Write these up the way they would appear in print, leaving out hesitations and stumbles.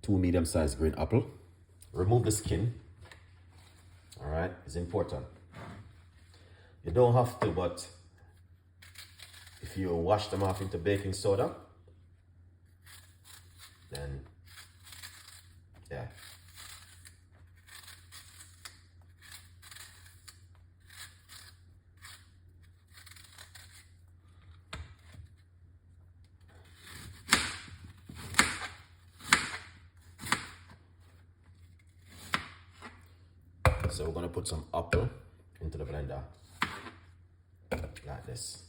2 medium-sized green apple. Remove the skin. All right, it's important. You don't have to, but if you wash them off into baking soda, then yeah. So we're gonna put some apple into the blender like this.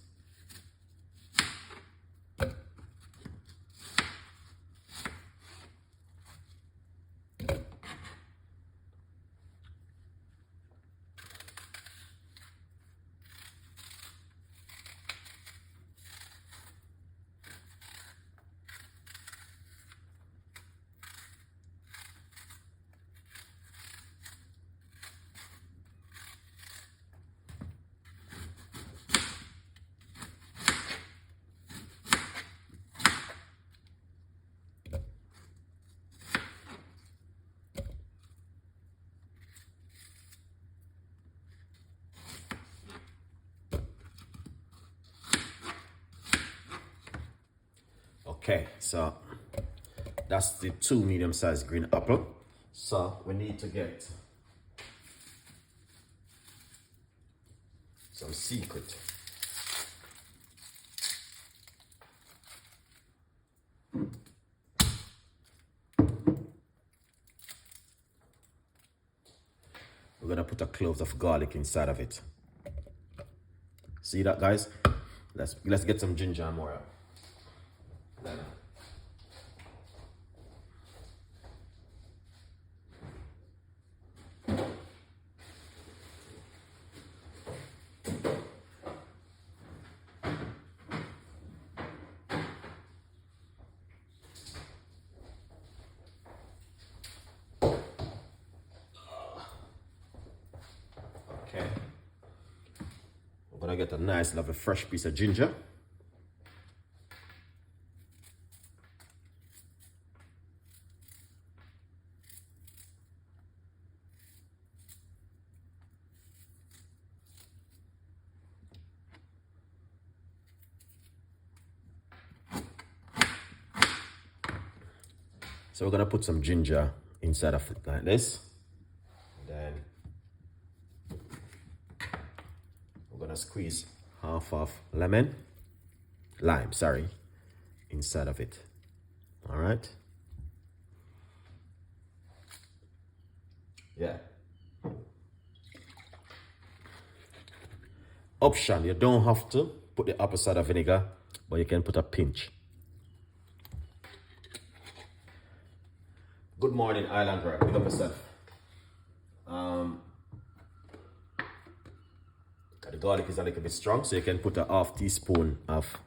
Okay, so that's the 2 medium-sized green apple. So we need to get some secret. We're gonna put a clove of garlic inside of it. See that, guys? Let's get some ginger and more. Okay. We're gonna get a nice, lovely, fresh piece of ginger. So we're gonna put some ginger inside of it like this. Then we're gonna squeeze half of lime, inside of it. All right. Yeah. Option, you don't have to put the apple cider vinegar, but you can put a pinch. Good morning, Island Rock. Pick up yourself. The garlic is a little bit strong, so you can put a half teaspoon of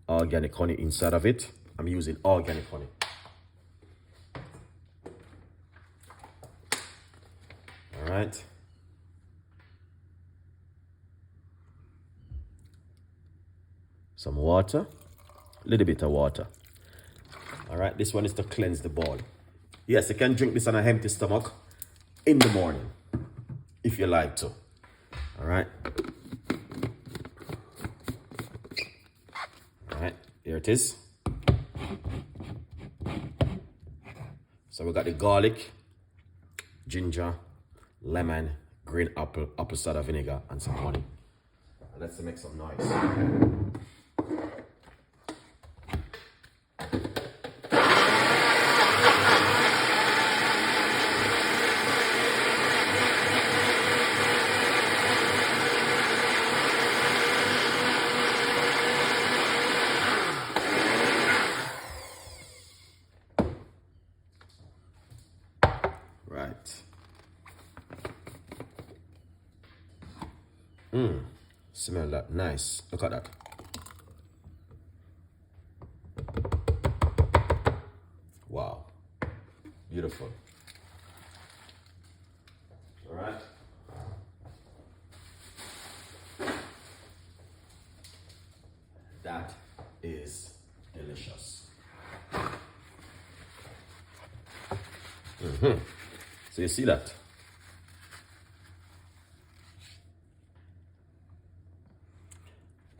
organic honey inside of it. I'm using organic honey. All right. Some water, a little bit of water. All right, this one is to cleanse the bowl. Yes, you can drink this on an empty stomach in the morning, if you like to. All right. All right, here it is. So we got the garlic, ginger, lemon, green apple, apple cider vinegar, and some honey. Let's make some noise. Right. Smell that nice. Look at that. Wow. Beautiful. All right. That is delicious. So you see that?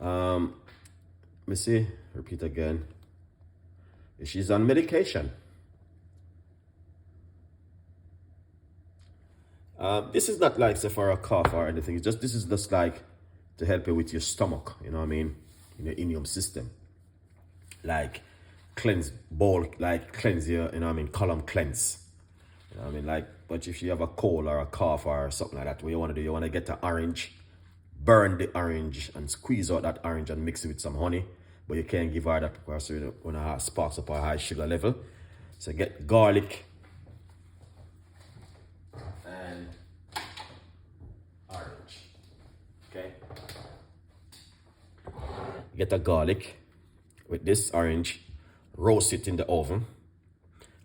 Let me see, repeat again. She's on medication. This is not like say for a cough or anything. It's just, this is just like to help you with your stomach, you know what I mean? In your immune system. Like cleanse bowl, like cleanse your, you know what I mean, column cleanse. You know what I mean? Like, but if you have a cold or a cough or something like that, what you want to do, you want to get an orange, burn the orange and squeeze out that orange and mix it with some honey. But you can't give her that because you want to sparks up a high sugar level. So get garlic and orange. Okay. Get a garlic with this orange, roast it in the oven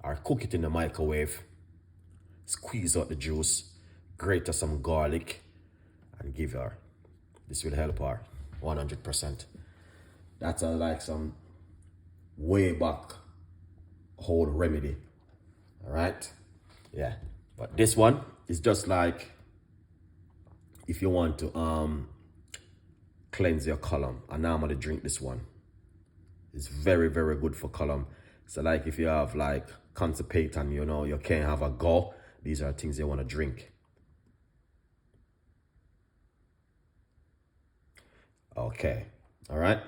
or cook it in the microwave. Squeeze out the juice, grate some garlic, and give her. This will help her 100%. That's like some way back whole remedy. All right, yeah. But this one is just like if you want to cleanse your column. And now I'm gonna drink this one. It's very, very good for column. So like if you have like constipate and you know you can't have a go, these are things you want to drink. Okay, all right.